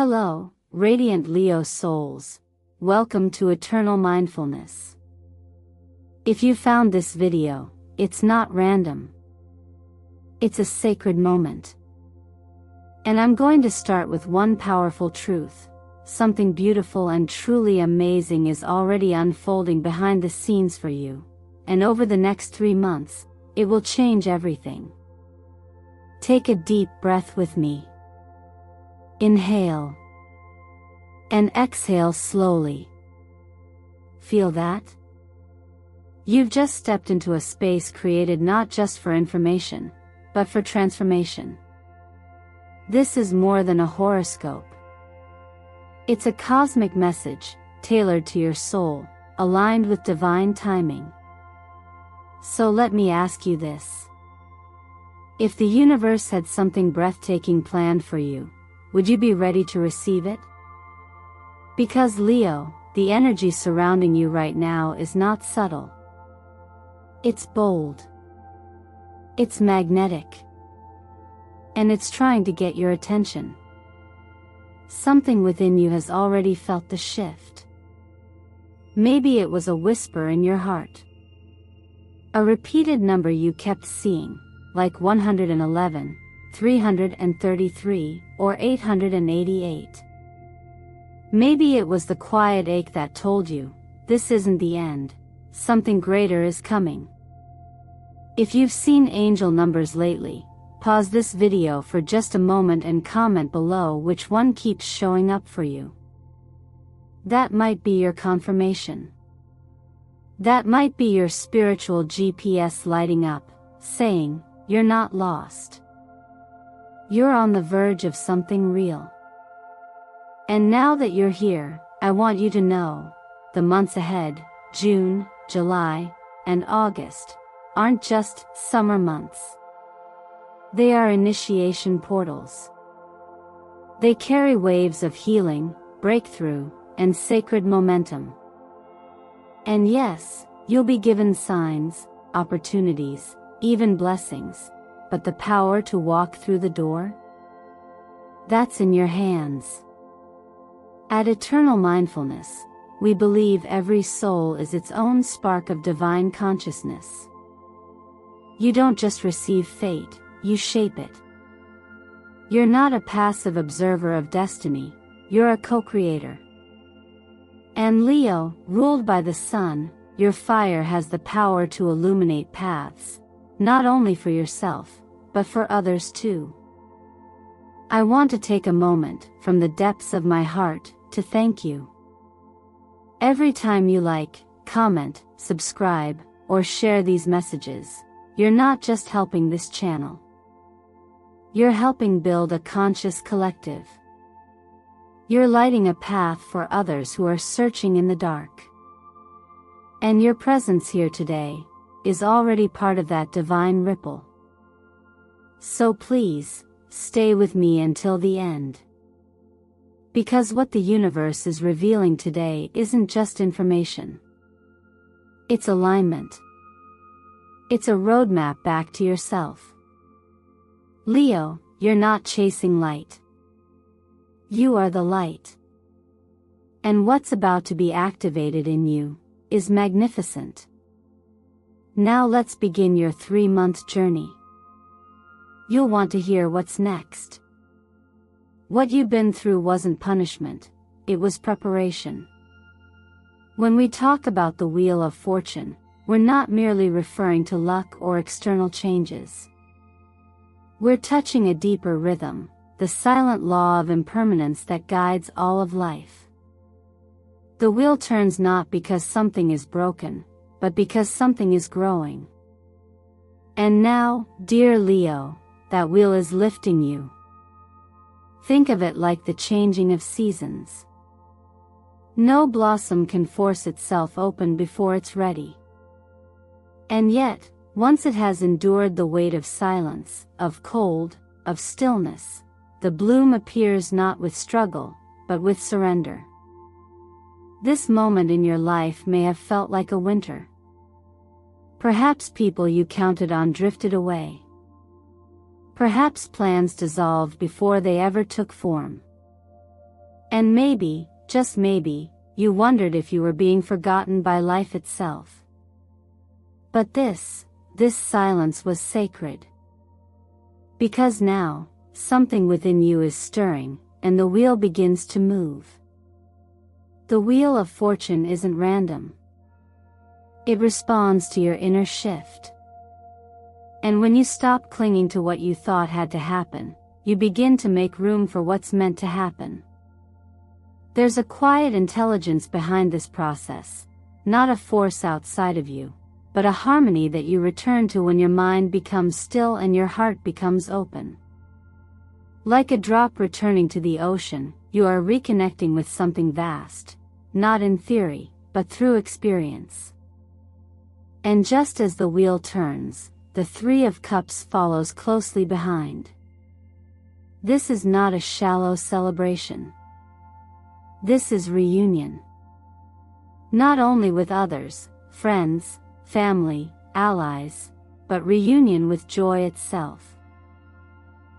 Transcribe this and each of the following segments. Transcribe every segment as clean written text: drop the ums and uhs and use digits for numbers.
Hello, radiant Leo souls. Welcome to Eternal Mindfulness. If you found this video, it's not random. It's a sacred moment. And I'm going to start with one powerful truth. Something beautiful and truly amazing is already unfolding behind the scenes for you. And over the next 3 months, it will change everything. Take a deep breath with me. Inhale. And exhale slowly. Feel that? You've just stepped into a space created not just for information, but for transformation. This is more than a horoscope. It's a cosmic message, tailored to your soul, aligned with divine timing. So let me ask you this. If the universe had something breathtaking planned for you, would you be ready to receive it? Because Leo, the energy surrounding you right now is not subtle. It's bold. It's magnetic. And it's trying to get your attention. Something within you has already felt the shift. Maybe it was a whisper in your heart. A repeated number you kept seeing, like 111, 333, or 888. Maybe it was the quiet ache that told you, this isn't the end, something greater is coming. If you've seen angel numbers lately, pause this video for just a moment and comment below which one keeps showing up for you. That might be your confirmation. That might be your spiritual GPS lighting up, saying, you're not lost. You're on the verge of something real. And now that you're here, I want you to know, the months ahead, June, July, and August, aren't just summer months. They are initiation portals. They carry waves of healing, breakthrough, and sacred momentum. And yes, you'll be given signs, opportunities, even blessings, but the power to walk through the door? That's in your hands. At Eternal Mindfulness, we believe every soul is its own spark of divine consciousness. You don't just receive fate, you shape it. You're not a passive observer of destiny, you're a co-creator. And Leo, ruled by the sun, your fire has the power to illuminate paths, not only for yourself, but for others too. I want to take a moment, from the depths of my heart, to thank you. Every time you like, comment, subscribe, or share these messages, you're not just helping this channel. You're helping build a conscious collective. You're lighting a path for others who are searching in the dark. And your presence here today is already part of that divine ripple. So please, stay with me until the end. Because what the universe is revealing today isn't just information. It's alignment. It's a roadmap back to yourself. Leo, you're not chasing light. You are the light. And what's about to be activated in you is magnificent. Now let's begin your 3-month journey. You'll want to hear what's next. What you've been through wasn't punishment, it was preparation. When we talk about the Wheel of Fortune, we're not merely referring to luck or external changes. We're touching a deeper rhythm, the silent law of impermanence that guides all of life. The wheel turns not because something is broken, but because something is growing. And now, dear Leo, that wheel is lifting you. Think of it like the changing of seasons. No blossom can force itself open before it's ready. And yet, once it has endured the weight of silence, of cold, of stillness, the bloom appears not with struggle, but with surrender. This moment in your life may have felt like a winter. Perhaps people you counted on drifted away. Perhaps plans dissolved before they ever took form. And maybe, just maybe, you wondered if you were being forgotten by life itself. But this silence was sacred. Because now, something within you is stirring, and the wheel begins to move. The wheel of fortune isn't random. It responds to your inner shift. And when you stop clinging to what you thought had to happen, you begin to make room for what's meant to happen. There's a quiet intelligence behind this process, not a force outside of you, but a harmony that you return to when your mind becomes still and your heart becomes open. Like a drop returning to the ocean, you are reconnecting with something vast, not in theory, but through experience. And just as the wheel turns, the Three of Cups follows closely behind. This is not a shallow celebration. This is reunion. Not only with others, friends, family, allies, but reunion with joy itself.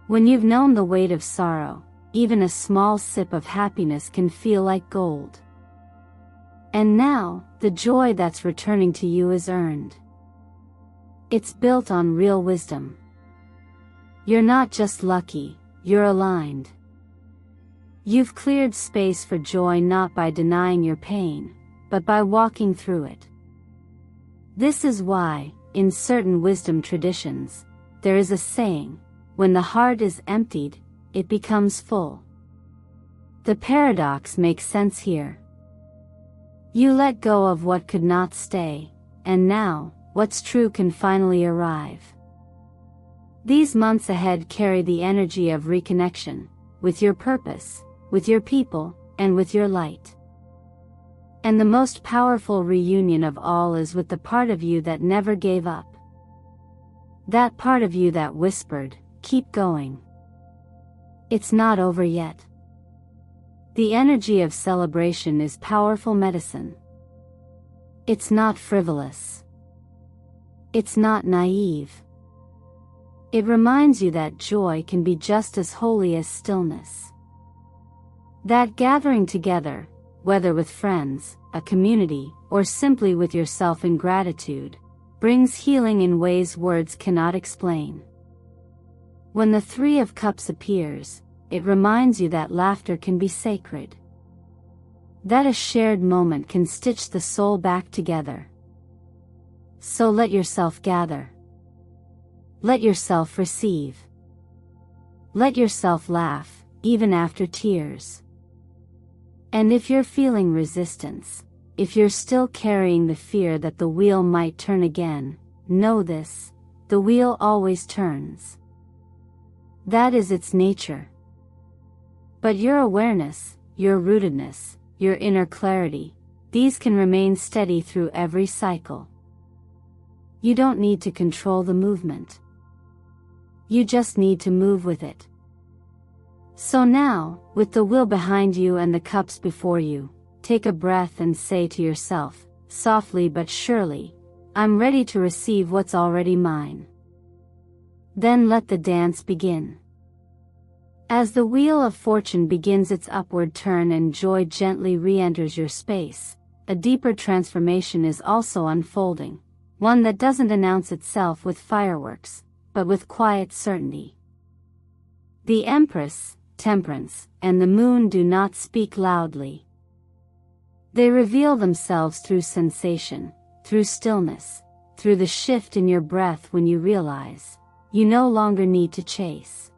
When you've known the weight of sorrow, even a small sip of happiness can feel like gold. And now, the joy that's returning to you is earned. It's built on real wisdom. You're not just lucky, you're aligned. You've cleared space for joy not by denying your pain, but by walking through it. This is why, in certain wisdom traditions, there is a saying, when the heart is emptied, it becomes full. The paradox makes sense here. You let go of what could not stay, and now, what's true can finally arrive. These months ahead carry the energy of reconnection, with your purpose, with your people, and with your light. And the most powerful reunion of all is with the part of you that never gave up. That part of you that whispered, "Keep going. It's not over yet." The energy of celebration is powerful medicine. It's not frivolous. It's not naive. It reminds you that joy can be just as holy as stillness. That gathering together, whether with friends, a community, or simply with yourself in gratitude, brings healing in ways words cannot explain. When the Three of Cups appears, it reminds you that laughter can be sacred. That a shared moment can stitch the soul back together. So let yourself gather. Let yourself receive. Let yourself laugh, even after tears. And if you're feeling resistance, if you're still carrying the fear that the wheel might turn again, know this: the wheel always turns. That is its nature. But your awareness, your rootedness, your inner clarity, these can remain steady through every cycle. You don't need to control the movement. You just need to move with it. So now, with the wheel behind you and the cups before you, take a breath and say to yourself, softly but surely, "I'm ready to receive what's already mine." Then let the dance begin. As the wheel of fortune begins its upward turn and joy gently re-enters your space, a deeper transformation is also unfolding, one that doesn't announce itself with fireworks, but with quiet certainty. The Empress, Temperance, and the Moon do not speak loudly. They reveal themselves through sensation, through stillness, through the shift in your breath when you realize you no longer need to chase.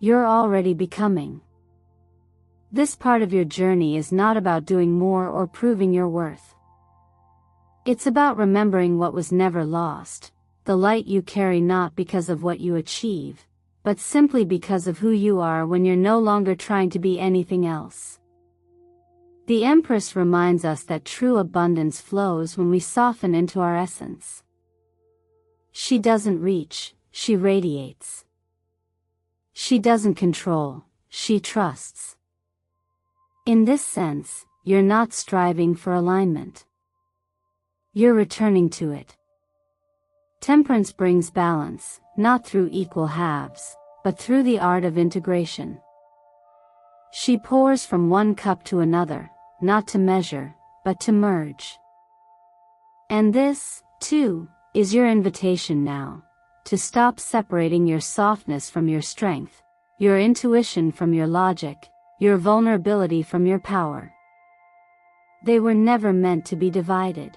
You're already becoming. This part of your journey is not about doing more or proving your worth. It's about remembering what was never lost, the light you carry not because of what you achieve, but simply because of who you are when you're no longer trying to be anything else. The Empress reminds us that true abundance flows when we soften into our essence. She doesn't reach, she radiates. She doesn't control, she trusts. In this sense, you're not striving for alignment. You're returning to it. Temperance brings balance, not through equal halves, but through the art of integration. She pours from one cup to another, not to measure, but to merge. And this, too, is your invitation now, to stop separating your softness from your strength, your intuition from your logic, your vulnerability from your power. They were never meant to be divided.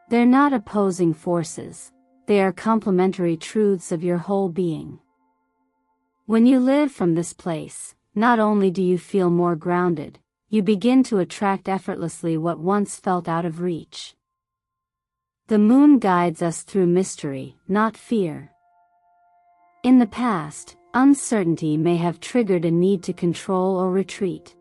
They're not opposing forces, they are complementary truths of your whole being. When you live from this place, not only do you feel more grounded, you begin to attract effortlessly what once felt out of reach. The moon guides us through mystery, not fear. In the past, uncertainty may have triggered a need to control or retreat.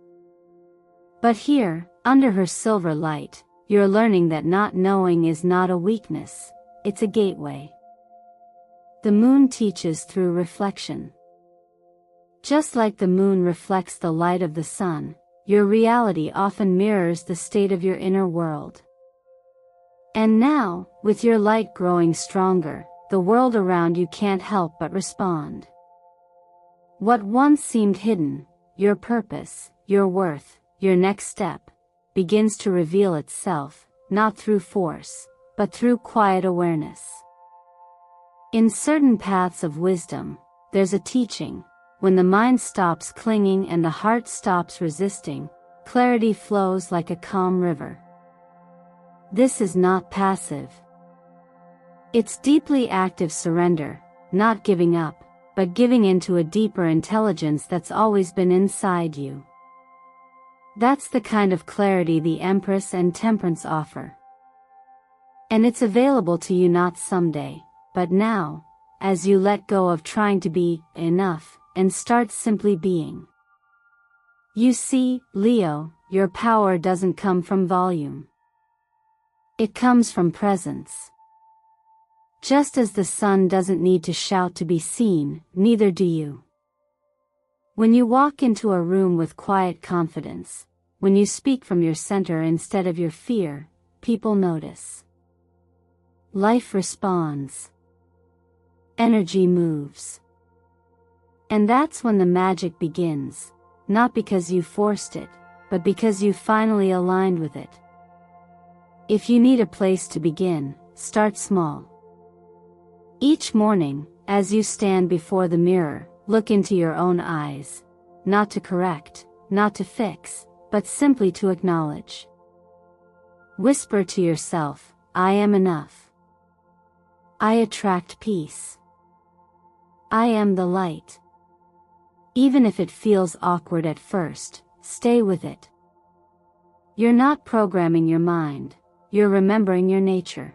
But here, under her silver light, you're learning that not knowing is not a weakness, it's a gateway. The moon teaches through reflection. Just like the moon reflects the light of the sun, your reality often mirrors the state of your inner world. And now, with your light growing stronger, the world around you can't help but respond. What once seemed hidden, your purpose, your worth, your next step, begins to reveal itself, not through force, but through quiet awareness. In certain paths of wisdom, there's a teaching: when the mind stops clinging and the heart stops resisting, clarity flows like a calm river. This is not passive. It's deeply active surrender, not giving up, but giving into a deeper intelligence that's always been inside you. That's the kind of clarity the Empress and Temperance offer. And it's available to you not someday, but now, as you let go of trying to be enough and start simply being. You see, Leo, your power doesn't come from volume. It comes from presence. Just as the sun doesn't need to shout to be seen, neither do you. When you walk into a room with quiet confidence, when you speak from your center instead of your fear, people notice. Life responds. Energy moves. And that's when the magic begins, not because you forced it, but because you finally aligned with it. If you need a place to begin, start small. Each morning, as you stand before the mirror, look into your own eyes, not to correct, not to fix, but simply to acknowledge. Whisper to yourself, I am enough. I attract peace. I am the light. Even if it feels awkward at first, stay with it. You're not programming your mind, you're remembering your nature.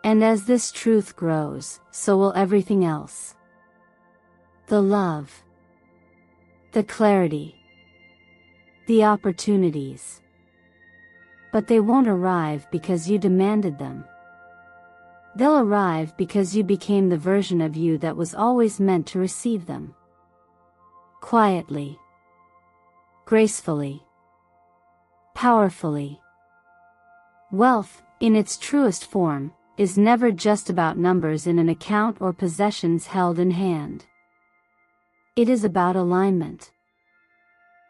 And as this truth grows, so will everything else. The love. The clarity. The opportunities. But they won't arrive because you demanded them. They'll arrive because you became the version of you that was always meant to receive them. Quietly. Gracefully. Powerfully. Wealth, in its truest form, is never just about numbers in an account or possessions held in hand. It is about alignment.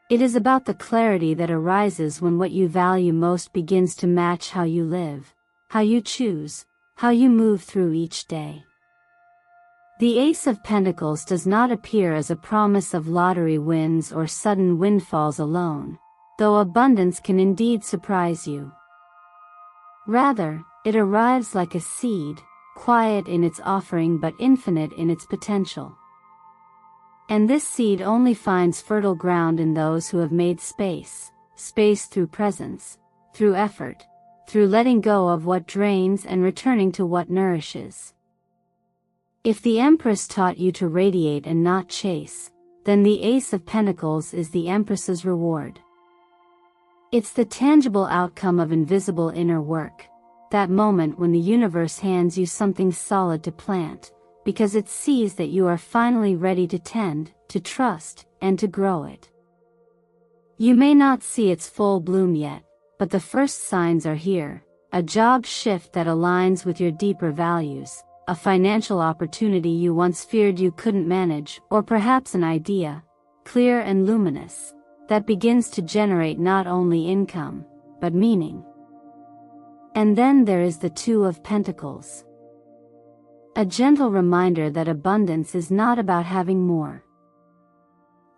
It is about the clarity that arises when what you value most begins to match how you live, how you choose, how you move through each day. The Ace of Pentacles does not appear as a promise of lottery wins or sudden windfalls alone, though abundance can indeed surprise you. Rather, it arrives like a seed, quiet in its offering but infinite in its potential. And this seed only finds fertile ground in those who have made space through presence, through effort, through letting go of what drains and returning to what nourishes. If the Empress taught you to radiate and not chase, then the Ace of Pentacles is the Empress's reward. It's the tangible outcome of invisible inner work, that moment when the universe hands you something solid to plant, because it sees that you are finally ready to tend, to trust, and to grow it. You may not see its full bloom yet, but the first signs are here: a job shift that aligns with your deeper values, a financial opportunity you once feared you couldn't manage, or perhaps an idea, clear and luminous, that begins to generate not only income, but meaning. And then there is the Two of Pentacles. A gentle reminder that abundance is not about having more.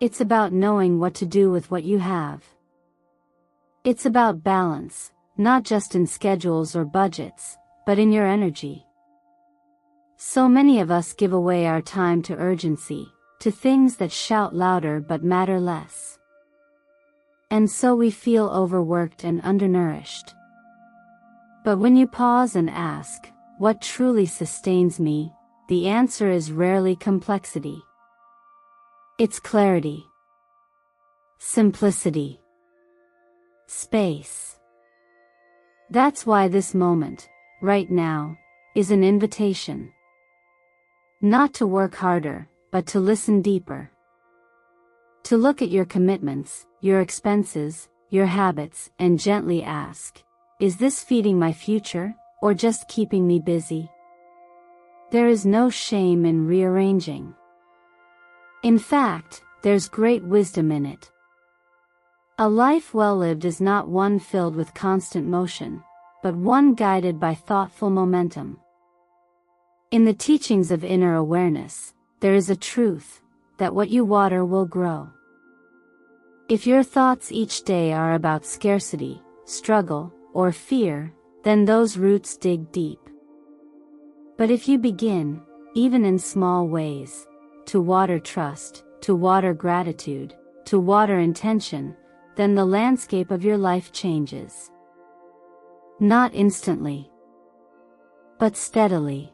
It's about knowing what to do with what you have. It's about balance, not just in schedules or budgets, but in your energy. So many of us give away our time to urgency, to things that shout louder but matter less. And so we feel overworked and undernourished. But when you pause and ask, what truly sustains me, the answer is rarely complexity. It's clarity, simplicity, space. That's why this moment, right now, is an invitation. Not to work harder, but to listen deeper. To look at your commitments, your expenses, your habits, and gently ask, is this feeding my future, or just keeping me busy? There is no shame in rearranging. In fact, there's great wisdom in it. A life well lived is not one filled with constant motion, but one guided by thoughtful momentum. In the teachings of inner awareness, there is a truth, that what you water will grow. If your thoughts each day are about scarcity, struggle, or fear, then those roots dig deep. But if you begin, even in small ways, to water trust, to water gratitude, to water intention, then the landscape of your life changes. Not instantly, but steadily,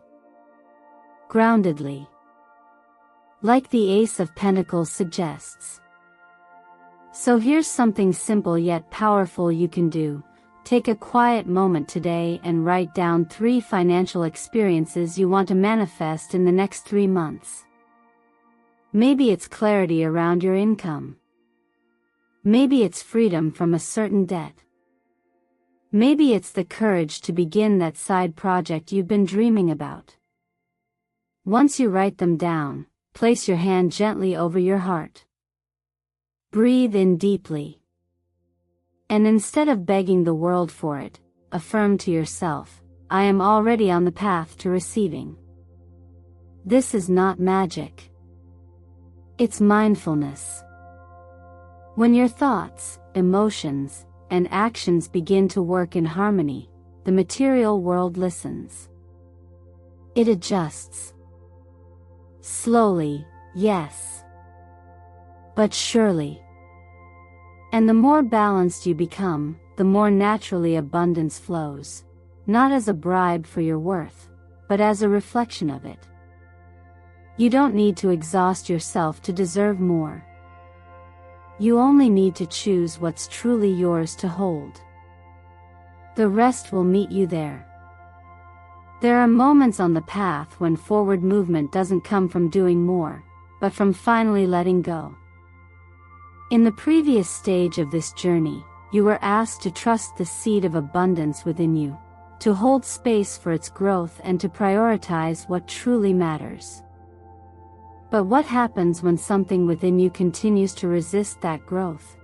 groundedly. Like the Ace of Pentacles suggests. So here's something simple yet powerful you can do. Take a quiet moment today and write down 3 financial experiences you want to manifest in the next 3 months. Maybe it's clarity around your income. Maybe it's freedom from a certain debt. Maybe it's the courage to begin that side project you've been dreaming about. Once you write them down, place your hand gently over your heart. Breathe in deeply. And instead of begging the world for it, affirm to yourself, I am already on the path to receiving. This is not magic. It's mindfulness. When your thoughts, emotions, and actions begin to work in harmony, the material world listens. It adjusts. Slowly, yes. But surely. And the more balanced you become, the more naturally abundance flows, not as a bribe for your worth, but as a reflection of it. You don't need to exhaust yourself to deserve more. You only need to choose what's truly yours to hold. The rest will meet you there. There are moments on the path when forward movement doesn't come from doing more, but from finally letting go. In the previous stage of this journey, you were asked to trust the seed of abundance within you, to hold space for its growth and to prioritize what truly matters. But what happens when something within you continues to resist that growth?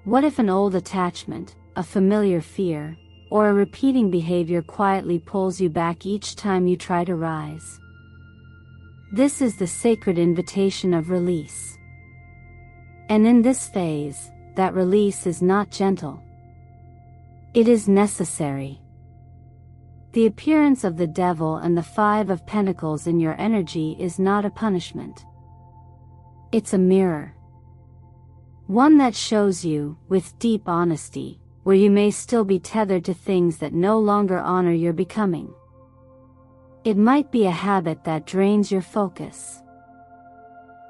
What if an old attachment, a familiar fear, or a repeating behavior quietly pulls you back each time you try to rise? This is the sacred invitation of release. And in this phase, that release is not gentle. It is necessary. The appearance of the devil and the 5 of Pentacles in your energy is not a punishment. It's a mirror. One that shows you, with deep honesty, where you may still be tethered to things that no longer honor your becoming. It might be a habit that drains your focus.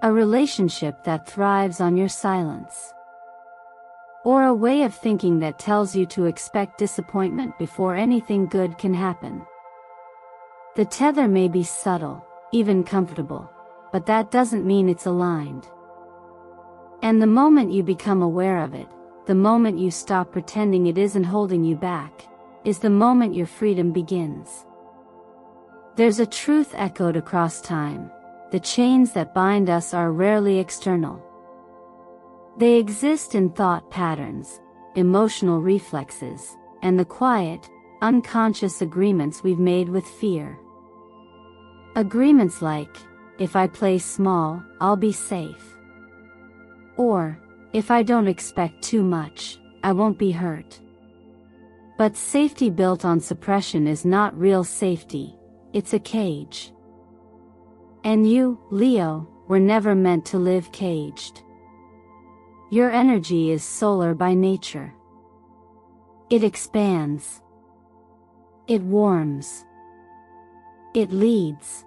A relationship that thrives on your silence. Or a way of thinking that tells you to expect disappointment before anything good can happen. The tether may be subtle, even comfortable, but that doesn't mean it's aligned. And the moment you become aware of it, the moment you stop pretending it isn't holding you back, is the moment your freedom begins. There's a truth echoed across time. The chains that bind us are rarely external. They exist in thought patterns, emotional reflexes, and the quiet, unconscious agreements we've made with fear. Agreements like, if I play small, I'll be safe. Or, if I don't expect too much, I won't be hurt. But safety built on suppression is not real safety, it's a cage. And you, Leo, were never meant to live caged. Your energy is solar by nature. It expands. It warms. It leads.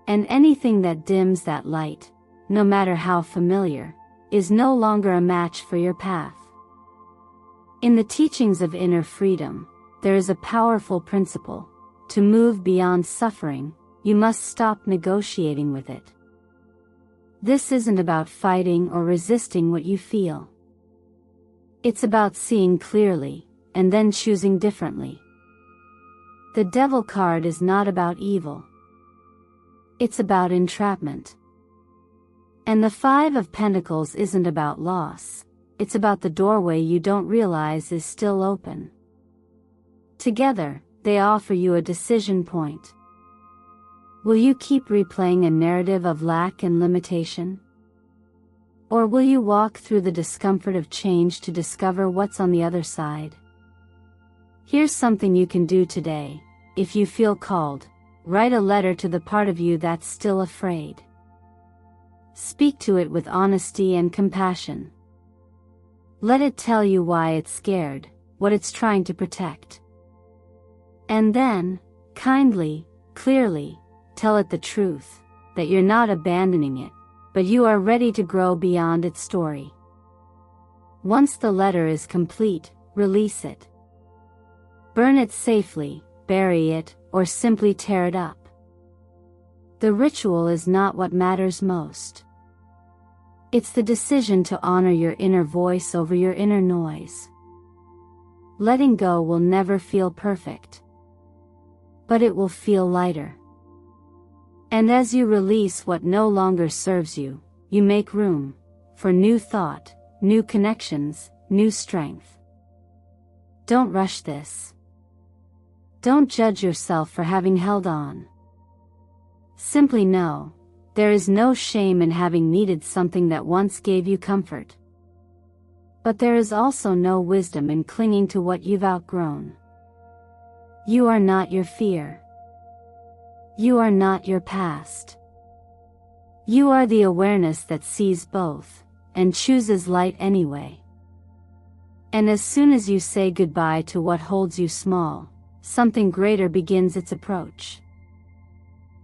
And anything that dims that light, no matter how familiar, is no longer a match for your path. In the teachings of inner freedom, there is a powerful principle. To move beyond suffering, you must stop negotiating with it. This isn't about fighting or resisting what you feel. It's about seeing clearly, and then choosing differently. The Devil card is not about evil. It's about entrapment. And the Five of Pentacles isn't about loss, it's about the doorway you don't realize is still open. Together, they offer you a decision point. Will you keep replaying a narrative of lack and limitation? Or will you walk through the discomfort of change to discover what's on the other side? Here's something you can do today. If you feel called, write a letter to the part of you that's still afraid. Speak to it with honesty and compassion. Let it tell you why it's scared, what it's trying to protect. And then, kindly, clearly, tell it the truth, that you're not abandoning it, but you are ready to grow beyond its story. Once the letter is complete, release it. Burn it safely, bury it, or simply tear it up. The ritual is not what matters most. It's the decision to honor your inner voice over your inner noise. Letting go will never feel perfect, but it will feel lighter. And as you release what no longer serves you, you make room for new thought, new connections, new strength. Don't rush this. Don't judge yourself for having held on. Simply know, there is no shame in having needed something that once gave you comfort. But there is also no wisdom in clinging to what you've outgrown. You are not your fear. You are not your past. You are the awareness that sees both, and chooses light anyway. And as soon as you say goodbye to what holds you small, something greater begins its approach.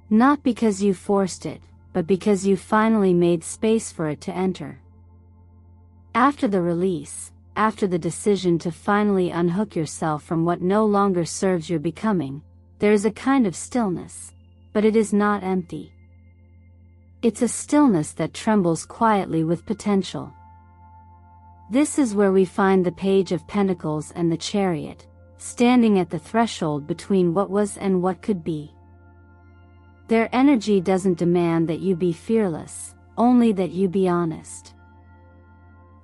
Not because you forced it, but because you finally made space for it to enter. After the release, after the decision to finally unhook yourself from what no longer serves your becoming, there is a kind of stillness, but it is not empty. It's a stillness that trembles quietly with potential. This is where we find the Page of Pentacles and the Chariot, standing at the threshold between what was and what could be. Their energy doesn't demand that you be fearless, only that you be honest.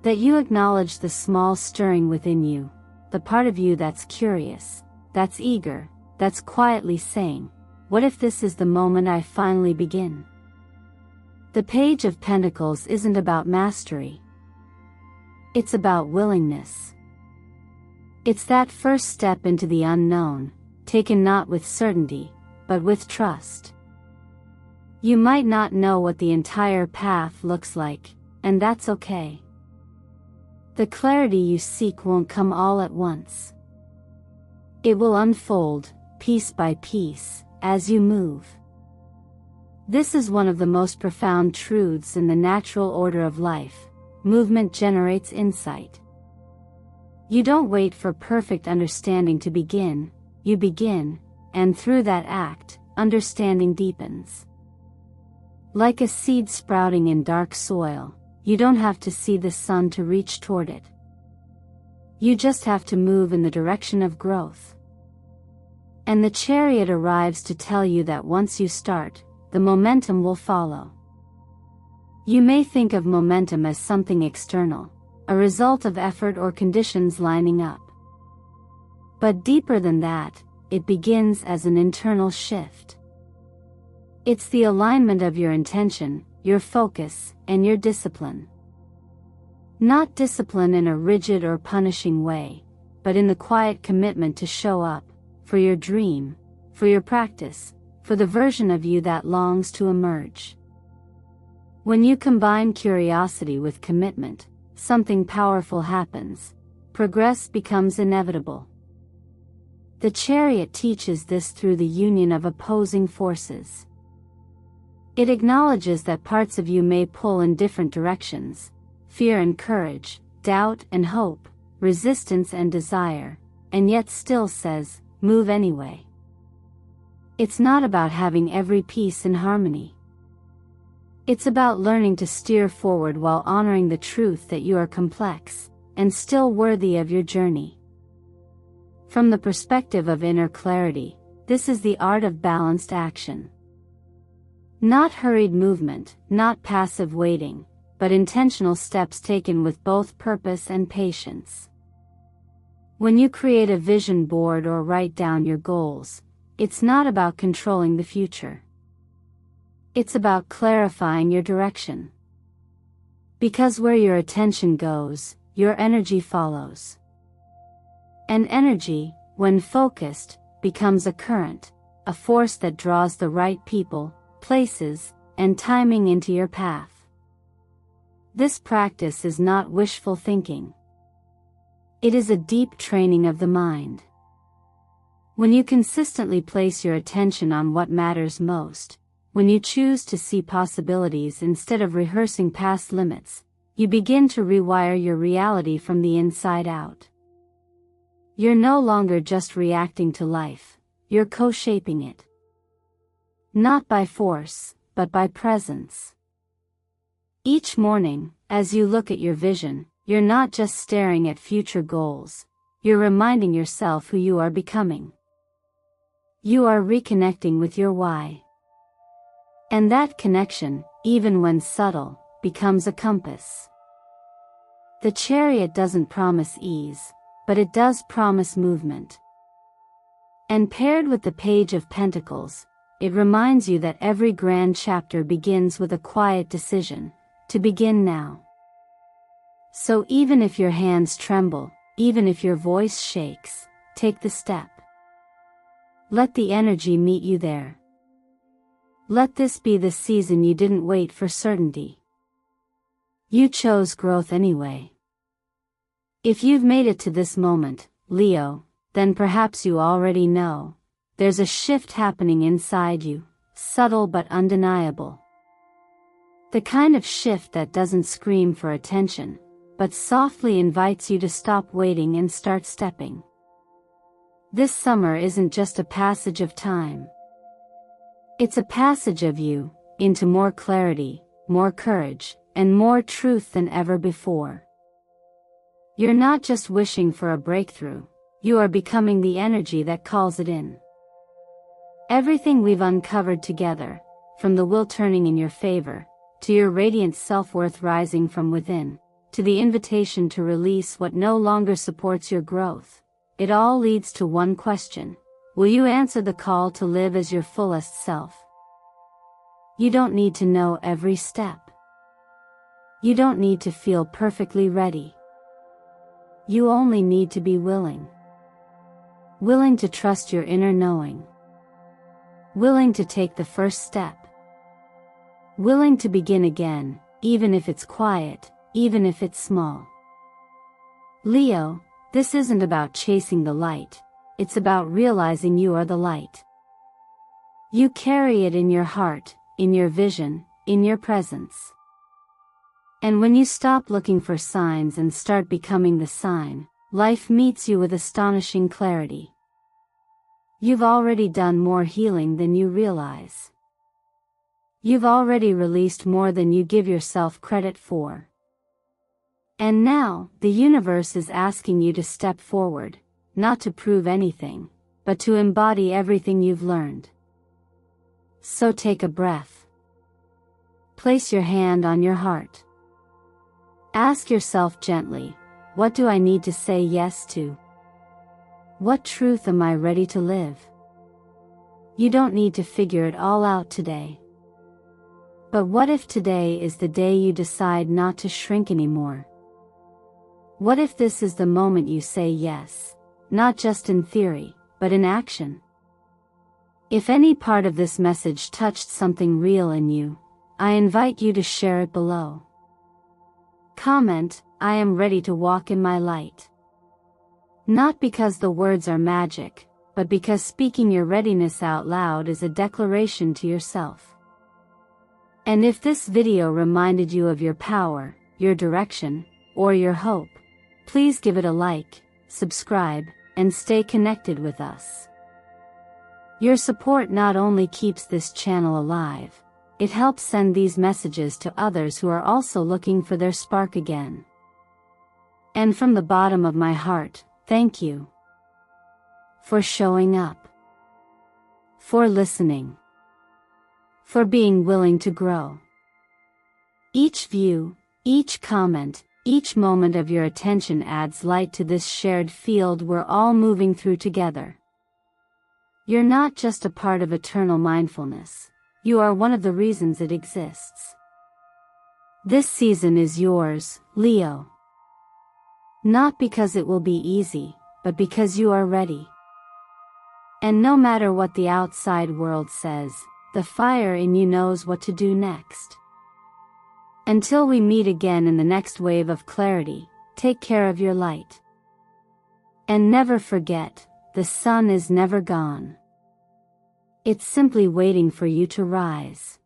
That you acknowledge the small stirring within you, the part of you that's curious, that's eager, that's quietly saying, what if this is the moment I finally begin? The Page of Pentacles isn't about mastery. It's about willingness. It's that first step into the unknown, taken not with certainty, but with trust. You might not know what the entire path looks like, and that's okay. The clarity you seek won't come all at once. It will unfold, piece by piece, as you move. This is one of the most profound truths in the natural order of life. Movement generates insight. You don't wait for perfect understanding to begin, you begin, and through that act, understanding deepens. Like a seed sprouting in dark soil, you don't have to see the sun to reach toward it. You just have to move in the direction of growth. And the Chariot arrives to tell you that once you start, the momentum will follow. You may think of momentum as something external, a result of effort or conditions lining up. But deeper than that, it begins as an internal shift. It's the alignment of your intention, your focus, and your discipline. Not discipline in a rigid or punishing way, but in the quiet commitment to show up, for your dream, for your practice, for the version of you that longs to emerge. When you combine curiosity with commitment, something powerful happens. Progress becomes inevitable. The Chariot teaches this through the union of opposing forces. It acknowledges that parts of you may pull in different directions: fear and courage, doubt and hope, resistance and desire, and yet still says, move anyway. It's not about having every piece in harmony. It's about learning to steer forward while honoring the truth that you are complex, and still worthy of your journey. From the perspective of inner clarity, this is the art of balanced action. Not hurried movement, not passive waiting, but intentional steps taken with both purpose and patience. When you create a vision board or write down your goals, it's not about controlling the future. It's about clarifying your direction. Because where your attention goes, your energy follows. And energy, when focused, becomes a current, a force that draws the right people, places, and timing into your path. This practice is not wishful thinking. It is a deep training of the mind. When you consistently place your attention on what matters most, when you choose to see possibilities instead of rehearsing past limits, you begin to rewire your reality from the inside out. You're no longer just reacting to life, you're co-shaping it. Not by force, but by presence. Each morning, as you look at your vision, you're not just staring at future goals, you're reminding yourself who you are becoming. You are reconnecting with your why. And that connection, even when subtle, becomes a compass. The Chariot doesn't promise ease, but it does promise movement. And paired with the Page of Pentacles, it reminds you that every grand chapter begins with a quiet decision, to begin now. So even if your hands tremble, even if your voice shakes, take the step. Let the energy meet you there. Let this be the season you didn't wait for certainty. You chose growth anyway. If you've made it to this moment, Leo, then perhaps you already know, there's a shift happening inside you, subtle but undeniable. The kind of shift that doesn't scream for attention, but softly invites you to stop waiting and start stepping. This summer isn't just a passage of time. It's a passage of you, into more clarity, more courage, and more truth than ever before. You're not just wishing for a breakthrough, you are becoming the energy that calls it in. Everything we've uncovered together, from the will turning in your favor, to your radiant self-worth rising from within, to the invitation to release what no longer supports your growth, it all leads to one question: will you answer the call to live as your fullest self? You don't need to know every step. You don't need to feel perfectly ready. You only need to be willing. Willing to trust your inner knowing. Willing to take the first step. Willing to begin again, even if it's quiet, even if it's small. Leo, this isn't about chasing the light, it's about realizing you are the light. You carry it in your heart, in your vision, in your presence. And when you stop looking for signs and start becoming the sign, life meets you with astonishing clarity. You've already done more healing than you realize. You've already released more than you give yourself credit for. And now, the universe is asking you to step forward, not to prove anything, but to embody everything you've learned. So take a breath. place your hand on your heart. Ask yourself gently, what do I need to say yes to? What truth am I ready to live? You don't need to figure it all out today. But what if today is the day you decide not to shrink anymore? What if this is the moment you say yes, not just in theory, but in action? If any part of this message touched something real in you, I invite you to share it below. Comment, I am ready to walk in my light. Not because the words are magic, but because speaking your readiness out loud is a declaration to yourself. And if this video reminded you of your power, your direction, or your hope, please give it a like, subscribe, and stay connected with us. Your support not only keeps this channel alive, it helps send these messages to others who are also looking for their spark again. And from the bottom of my heart, thank you for showing up, for listening, for being willing to grow. Each view, each comment, each moment of your attention adds light to this shared field we're all moving through together. You're not just a part of eternal mindfulness, you are one of the reasons it exists. This season is yours, Leo. Not because it will be easy, but because you are ready. And no matter what the outside world says, the fire in you knows what to do next. Until we meet again in the next wave of clarity, take care of your light. And never forget, the sun is never gone. It's simply waiting for you to rise.